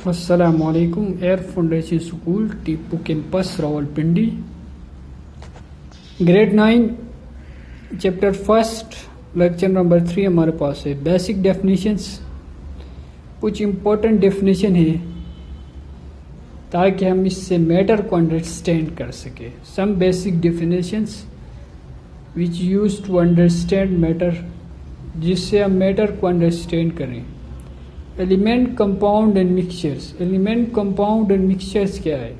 अस्सलामुअलैकुम। Air Foundation School Tipu campus Rawalpindi, grade 9 chapter first lecture number 3 हमारे पास है। बेसिक डेफिनेशंस, कुछ इम्पोर्टेंट डेफिनेशन है ताकि हम इससे मैटर को अंडरस्टैंड कर सके। Some basic definitions which use to understand matter, जिससे हम मैटर को अंडरस्टैंड करें। Element, compound and mixtures. Element, compound and mixtures क्या है,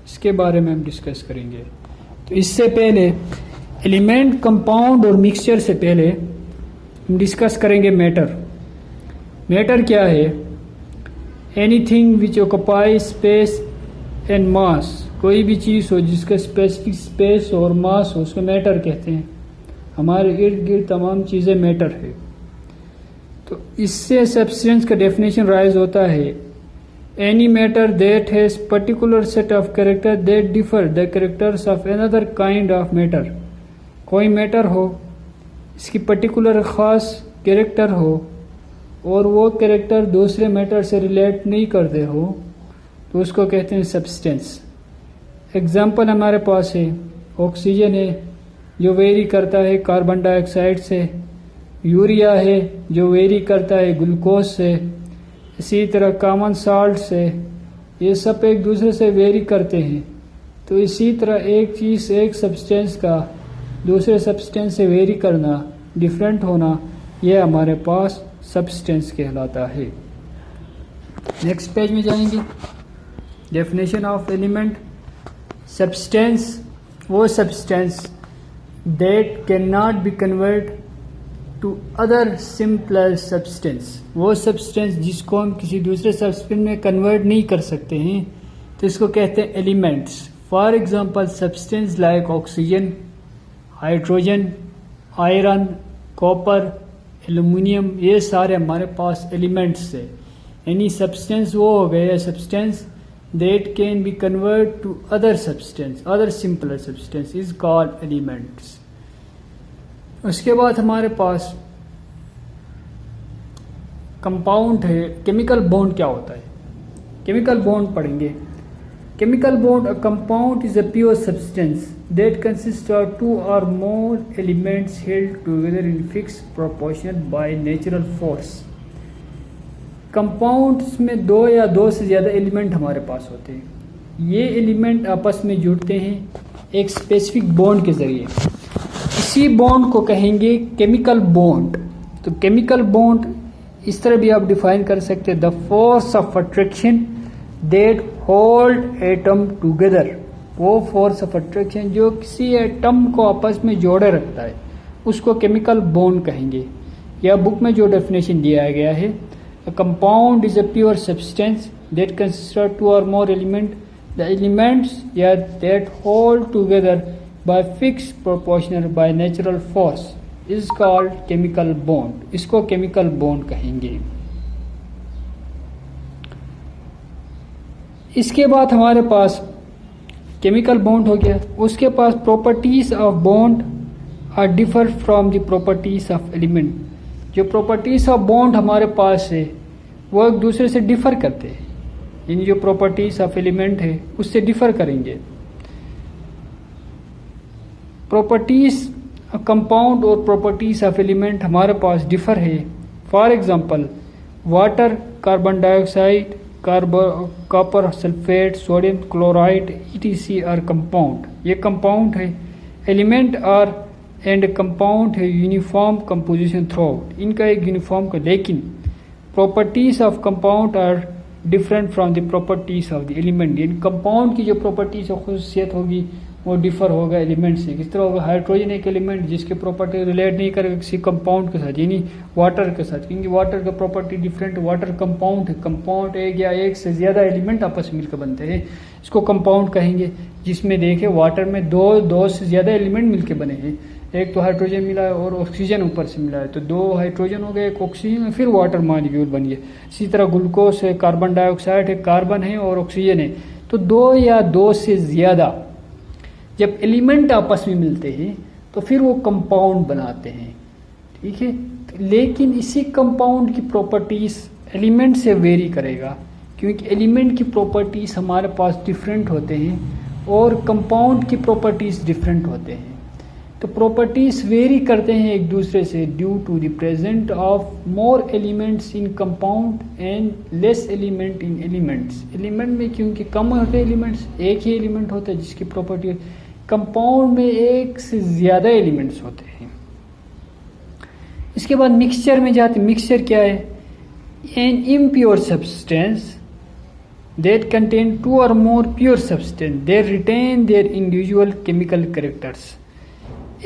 इसके बारे में हम डिस्कस करेंगे। तो इससे पहले एलिमेंट, कंपाउंड और मिक्सचर से पहले हम डिस्कस करेंगे मैटर। मैटर क्या है? Anything which occupy space and mass. कोई भी चीज़ हो जिसका स्पेसिफिक स्पेस और मास हो, उसको मैटर कहते हैं। हमारे इर्द गिर्द तमाम चीज़ें मैटर है। तो इससे सब्सटेंस का डेफिनेशन राइज होता है। Any matter that has particular set of character that differ the characters of another kind of matter. कोई मैटर हो, इसकी पर्टिकुलर ख़ास कैरेक्टर हो और वो कैरेक्टर दूसरे मैटर से रिलेट नहीं करते हो, तो उसको कहते हैं सब्सटेंस। एग्जाम्पल हमारे पास है, ऑक्सीजन है जो वेरी करता है कार्बन डाइऑक्साइड से। यूरिया है जो वेरी करता है ग्लूकोज से। इसी तरह कॉमन साल्ट से। ये सब एक दूसरे से वेरी करते हैं। तो इसी तरह एक चीज़, एक सब्सटेंस का दूसरे सब्सटेंस से वेरी करना, डिफरेंट होना, यह हमारे पास सब्सटेंस कहलाता है। नेक्स्ट पेज में जाएंगे। Definition of element. सब्सटेंस, वो substance that can not be convert to other simpler substance. वो सब्सटेंस जिसको हम किसी दूसरे सब्सटेंस में कन्वर्ट नहीं कर सकते हैं, तो इसको कहते हैं elements. For example substance like oxygen, hydrogen, iron, copper, aluminium, ये सारे हमारे पास एलिमेंट्स है। एनी सब्सटेंस वो हो गए substance that can be convert to other substance, other simpler substance is called elements. उसके बाद हमारे पास कंपाउंड है। केमिकल बॉन्ड क्या होता है? केमिकल बॉन्ड पढ़ेंगे। Chemical bond, a compound is a pure substance that consist of 2 or more elements held together in fixed proportion by natural force। Compounds में 2 या 2 से ज़्यादा एलिमेंट हमारे पास होते हैं। ये एलिमेंट आपस में जुड़ते हैं एक स्पेसिफिक बॉन्ड के ज़रिए। इसी बॉन्ड को कहेंगे केमिकल बॉन्ड। तो केमिकल बॉन्ड इस तरह भी आप डिफाइन कर सकते हैं, the force of attraction that hold atom together. वो फोर्स ऑफ अट्रैक्शन जो किसी एटम को आपस में जोड़े रखता है, उसको केमिकल बॉन्ड कहेंगे। या बुक में जो डेफिनेशन दिया गया है, a compound is a pure substance that consist of 2 or more element. The elements या that hold together by fixed proportional by natural force is called chemical bond। इसको chemical bond कहेंगे। इसके बाद हमारे पास chemical bond हो गया। उसके पास properties of bond are differ from the properties of element। जो properties of bond हमारे पास है वो एक दूसरे से differ करते हैं। इन जो properties of element है उससे differ करेंगे। प्रॉपर्टीज कंपाउंड और प्रॉपर्टीज ऑफ एलिमेंट हमारे पास डिफर है। For example water, carbon dioxide, copper sulphate, sodium chloride ETC are compound. ये कंपाउंड है। एलिमेंट आर एंड कंपाउंड है यूनिफॉर्म कंपोजिशन थ्रू आउट। इनका एक यूनिफॉर्म का, लेकिन properties of compound are different from the properties of the element. यानी compound की जो प्रॉपर्टीज और खुसूसियत होगी वो डिफर होगा एलिमेंट से। किस तरह होगा? हाइड्रोजन एक एलिमेंट जिसके प्रॉपर्टी रिलेट नहीं करेगा किसी कंपाउंड के साथ, यानी वाटर के साथ, क्योंकि वाटर का प्रॉपर्टी डिफरेंट। वाटर कंपाउंड है। कंपाउंड एक या एक से ज़्यादा एलिमेंट आपस में मिलकर बनते हैं, इसको कंपाउंड कहेंगे। जिसमें देखें वाटर में दो से ज़्यादा एलिमेंट मिलकर बने हैं। एक तो हाइड्रोजन मिला है और ऑक्सीजन ऊपर से मिला है, तो 2 हाइड्रोजन हो गए, एक ऑक्सीजन, फिर वाटर मॉलिक्यूल बन गया। इसी तरह ग्लूकोज है, कार्बन डाइऑक्साइड है, कार्बन है और ऑक्सीजन है। तो 2 या 2 से ज़्यादा जब एलिमेंट आपस में मिलते हैं तो फिर वो कंपाउंड बनाते हैं। ठीक है, लेकिन इसी कंपाउंड की प्रॉपर्टीज एलिमेंट से वेरी करेगा, क्योंकि एलिमेंट की प्रॉपर्टीज़ हमारे पास डिफरेंट होते हैं और कंपाउंड की प्रॉपर्टीज़ डिफरेंट होते हैं। तो प्रॉपर्टीज़ वेरी करते हैं एक दूसरे से due to the present of more elements in compound and less element in elements. Element में क्योंकि कम होते हैं एलिमेंट्स, एक ही एलिमेंट होता है जिसकी प्रॉपर्टी, कंपाउंड में एक से ज़्यादा एलिमेंट्स होते हैं। इसके बाद मिक्सचर में जाते हैं। मिक्सचर क्या है? An impure substance that contain two or more pure substance, they retain their individual chemical characters।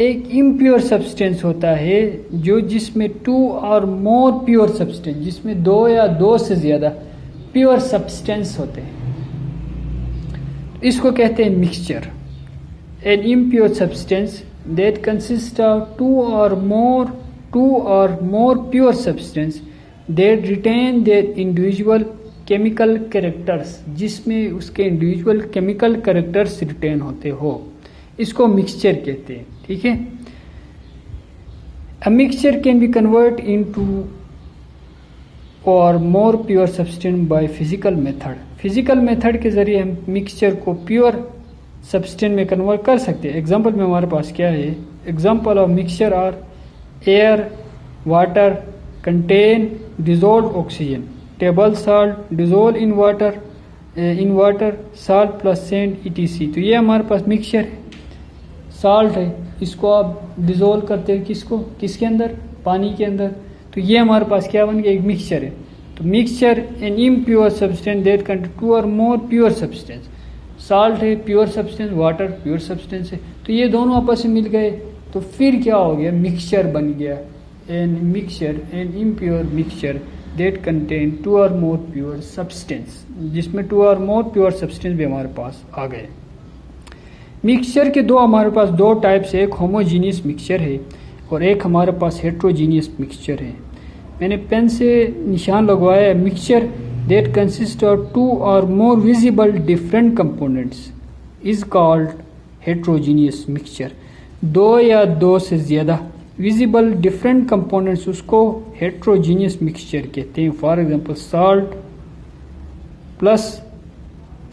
एक इम्प्योर सब्सटेंस होता है जो जिसमें टू और मोर प्योर सब्सटेंस, जिसमें दो या दो से ज़्यादा प्योर सब्सटेंस होते हैं, इसको कहते हैं mixture. An impure substance that consist of two और more pure substance that retain their individual chemical characters, जिसमें उसके इंडिविजुअल केमिकल कैरेक्टर्स रिटेन होते हो, इसको मिक्सचर कहते हैं। ठीक है। A mixture can be convert into और more pure substance by physical method. Physical method के जरिए हम मिक्सचर को प्योर सब्सटेंस में कन्वर्ट कर सकते हैं। एग्जांपल में हमारे पास क्या है? Example of mixture are air, water contain dissolve oxygen, table salt dissolve in water, salt plus sand ETC। तो ये हमारे पास मिक्सचर है। सॉल्ट है, इसको आप डिजोल्व करते हैं किसके अंदर? पानी के अंदर। तो ये हमारे पास क्या बन गया? एक मिक्सचर है। तो mixture an impure substance that contain two और मोर प्योर सब्सटेंस। सॉल्ट है pure substance, water pure substance है। तो ये दोनों आपस में मिल गए तो फिर क्या हो गया? मिक्सचर बन गया। An impure mixture that contain two और मोर प्योर सब्सटेंस, जिसमें टू और मोर प्योर सब्सटेंस भी हमारे पास आ गए। मिक्सचर के हमारे पास दो टाइप्स है, एक होमोजीनियस मिक्सचर है और एक हमारे पास हेट्रोजीनियस मिक्सचर है। मैंने पेन से निशान लगवाया है। Mixture that consist of two और more visible different components is called heterogeneous mixture. दो या दो से ज़्यादा विजिबल डिफरेंट कंपोनेंट्स, उसको हेट्रोजीनियस मिक्सचर कहते हैं। For example salt plus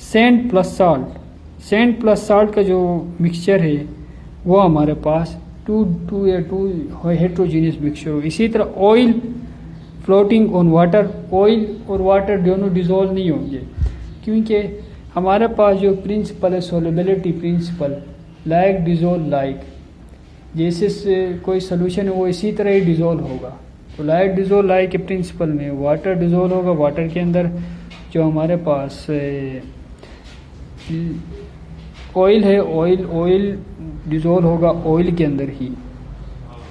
sand plus salt. Sand plus salt का जो मिक्सचर है वो हमारे पास टू हेट्रोजीनियस मिक्सचर हो। इसी तरह oil floating on water, oil और वाटर दोनों डिजोल्व नहीं होंगे क्योंकि हमारे पास जो प्रिंसिपल है solubility principle, like dissolve like, जैसे कोई सोल्यूशन है वो इसी तरह ही डिजोल्व होगा। तो लाइक डिजोल्व लाइक के प्रिंसिपल में वाटर डिजोल्व होगा वाटर के अंदर। जो हमारे पास ऑयल है ऑयल डिजोल्व होगा ऑयल के अंदर ही।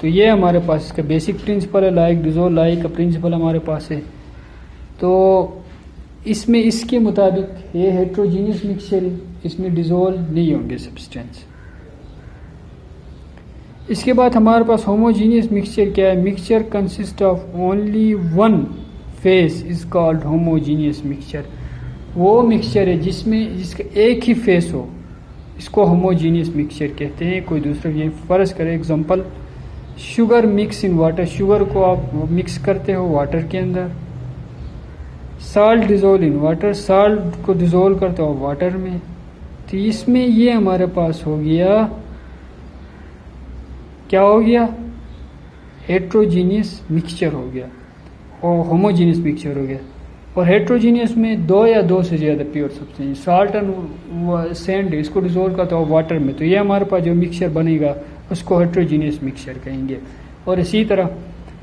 तो ये हमारे पास इसका बेसिक प्रिंसिपल है, लाइक डिजोल्व लाइक का प्रिंसिपल हमारे पास है। तो इसमें इसके मुताबिक ये हेट्रोजीनियस मिक्सचर है, इसमें डिजोल्व नहीं होंगे सब्सटेंस। इसके बाद हमारे पास होमोजीनियस मिक्सचर क्या है? Mixture consist of only one face is called homogeneous mixture. वो मिक्सचर है जिसका एक ही फेस हो, इसको होमोजीनियस मिक्सचर कहते हैं। कोई दूसरा ये फर्ज करे, example sugar mix in water, sugar को आप मिक्स करते हो वाटर के अंदर। Salt dissolve in water, salt को डिजोल्व करते हो वाटर में। तो इसमें ये हमारे पास हो गया, क्या हो गया? हेट्रोजीनियस मिक्सचर हो गया और होमोजीनियस मिक्सचर हो गया। और हेट्रोजीनियस में दो या दो से ज़्यादा pure substance, salt and sand, इसको डिजोल्व करता हो वाटर में। तो ये हमारे पास जो मिक्सचर बनेगा उसको हेट्रोजीनियस मिक्सचर कहेंगे। और इसी तरह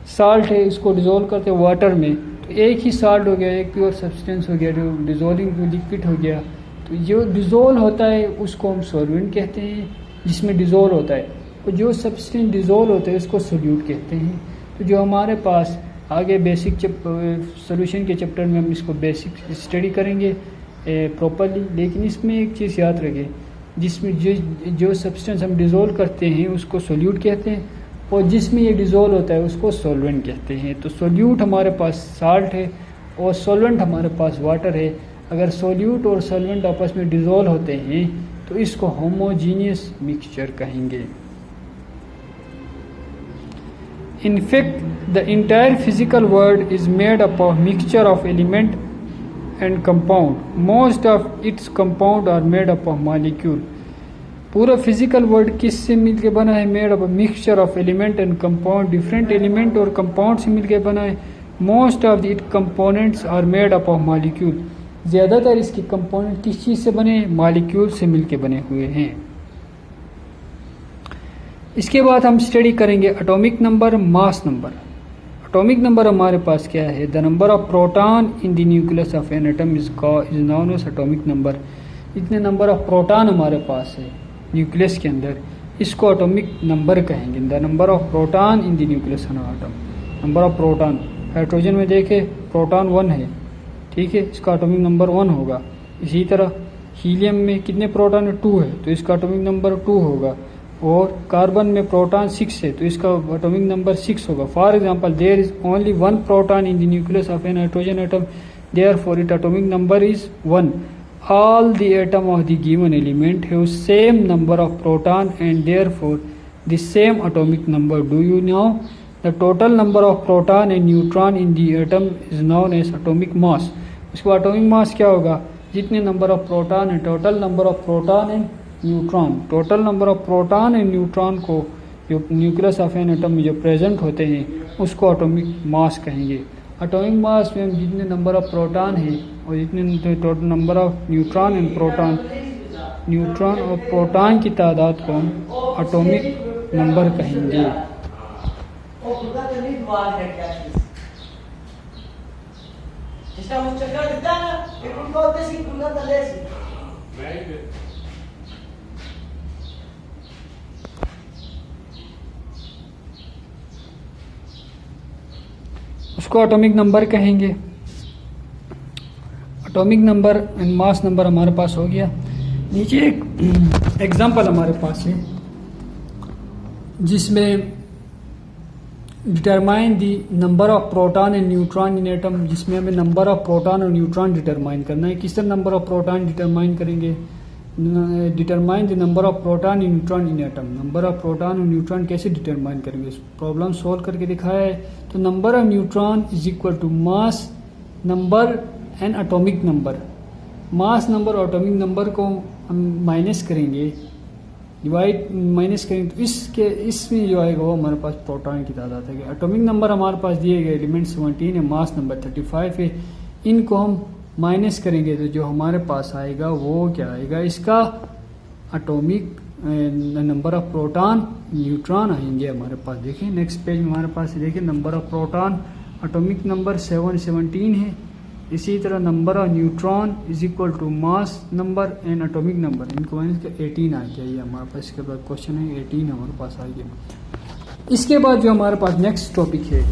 साल्ट है, इसको डिजोल्व करते हो वाटर में, तो एक ही साल्ट हो गया, एक प्योर सब्सटेंस हो गया, जो डिजोल्विंग लिक्विड हो गया। तो जो डिजोल्व होता है उसको हम सॉल्वेंट कहते हैं, जिसमें डिजोल्व होता है। और जो सब्सटेंस डिजोल्व होता है उसको सोल्यूट कहते हैं। तो जो हमारे पास आगे बेसिक सोल्यूशन के चैप्टर में हम इसको बेसिक स्टडी करेंगे प्रॉपरली। लेकिन इसमें एक चीज़ याद रखें, जिसमें जो सब्सटेंस हम डिजोल्व करते हैं उसको सोल्यूट कहते हैं और जिसमें ये डिजोल्व होता है उसको सॉल्वेंट कहते हैं। तो सोल्यूट हमारे पास साल्ट है और सॉल्वेंट हमारे पास वाटर है। अगर सोल्यूट और सॉल्वेंट आपस में डिजोल्व होते हैं तो इसको होमोजीनियस मिक्सचर कहेंगे। In fact, the entire physical world is made up of mixture of element and compound, most of its compound are made up of molecule. पूरा फिजिकल वर्ल्ड किससे मिलके बना है? Made up mixture of element and compound, different element और compound से मिलके बना है। Most of it components are made up of molecule, ज़्यादातर इसके कंपोनेंट किस चीज़ से बने? मॉलिक्यूल से मिलके बने हुए हैं। इसके बाद हम स्टडी करेंगे atomic number, mass number. Atomic number हमारे पास क्या है? The number of proton in the nucleus of an atom is known as atomic number. इतने नंबर ऑफ प्रोटॉन हमारे पास है न्यूक्लियस के अंदर, इसको एटॉमिक नंबर कहेंगे। The number of proton in the nucleus of atom, number of proton. Hydrogen में देखे प्रोटॉन 1 है, ठीक है, इसका एटॉमिक नंबर 1 होगा। इसी तरह हीलियम में कितने प्रोटॉन है? 2 है, तो इसका एटॉमिक नंबर 2 होगा। और कार्बन में प्रोटॉन 6 है, तो इसका एटॉमिक नंबर 6 होगा। For example, there is only 1 proton in the nucleus of an hydrogen atom, therefore it atomic number is 1। All the atom of the given element have same number of proton and therefore the same atomic number. Do you know the total number of proton and neutron in the atom is known as atomic mass? उसको atomic mass क्या होगा? जितने number of proton है, total number of proton and neutron, total number of proton and neutron को जो nucleus of an atom में जो present होते हैं उसको atomic mass कहेंगे। एटॉमिक मास में हम जितने नंबर ऑफ प्रोटॉन है और जितने total number of neutron and proton, neutron और प्रोटॉन की तादाद को हम एटॉमिक नंबर कहेंगे। उसको एटॉमिक नंबर कहेंगे। Atomic number and mass number हमारे पास हो गया। नीचे एक एग्जांपल हमारे पास है जिसमें determine the number of proton and neutron in atom, जिसमें हमें नंबर ऑफ प्रोटॉन और न्यूट्रॉन डिटरमाइन करना है। किस तरह नंबर ऑफ प्रोटॉन डिटरमाइन करेंगे? Determine the number of proton and neutron in atom, number of proton और न्यूट्रॉन कैसे डिटरमाइन करेंगे? प्रॉब्लम सॉल्व करके दिखाया है। तो number of neutron is equal to mass number and atomic number. Mass number और atomic number को हम माइनस करेंगे, माइनस करेंगे तो इसमें जो आएगा वो हमारे पास प्रोटॉन की तादाद है। एटॉमिक नंबर हमारे पास दिए गए एलिमेंट 17 है, मास नंबर 35 है। इनको हम माइनस करेंगे तो जो हमारे पास आएगा वो क्या आएगा? इसका atomic number of proton neutron आएंगे हमारे पास। देखिए नेक्स्ट पेज में हमारे पास देखिए number of proton atomic number 17 है। इसी तरह number of neutron is equal to mass number and atomic number, इनको माइनस कर 18 आ गया। ये हमारे पास इसके बाद क्वेश्चन है 18 हमारे पास आ गया। इसके बाद जो हमारे पास नेक्स्ट टॉपिक है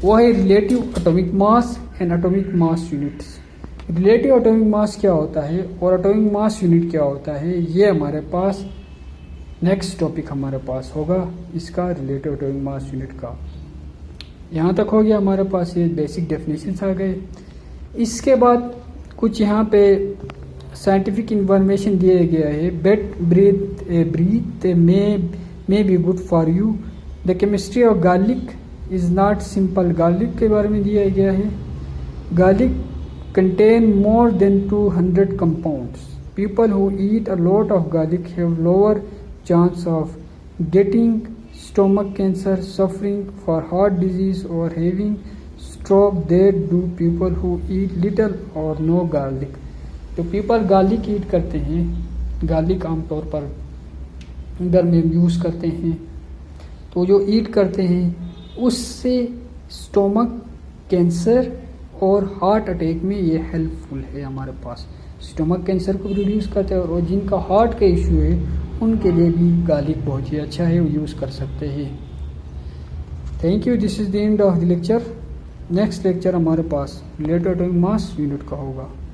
वो है relative atomic mass and atomic mass units. Relative atomic mass क्या होता है और एटॉमिक मास यूनिट क्या होता है, ये हमारे पास नेक्स्ट टॉपिक हमारे पास होगा इसका, रिलेटिव एटॉमिक मास यूनिट का। यहाँ तक हो गया हमारे पास, ये बेसिक डेफिनेशंस आ गए। इसके बाद कुछ यहाँ पे साइंटिफिक इंफॉर्मेशन दिया गया है। Bad breath may be good for you, the chemistry of garlic is not simple. Garlic के बारे में दिया गया है। Garlic contain more than 200 compounds. People who eat a lot of garlic have lower chance of getting stomach cancer, suffering for heart disease or having stroke than do people who eat little or no garlic. तो people garlic eat करते हैं, garlic आमतौर पर घर में use करते हैं, तो जो ईट करते हैं उससे स्टोमक कैंसर और हार्ट अटैक में ये हेल्पफुल है हमारे पास। स्टमक कैंसर को रिड्यूस करते हैं और जिनका हार्ट का इशू है उनके लिए भी गार्लिक बहुत ही अच्छा है, वो यूज़ कर सकते हैं। Thank you, this is the end of the lecture. Next lecture हमारे पास रिलेटिव एटॉमिक मास यूनिट का होगा।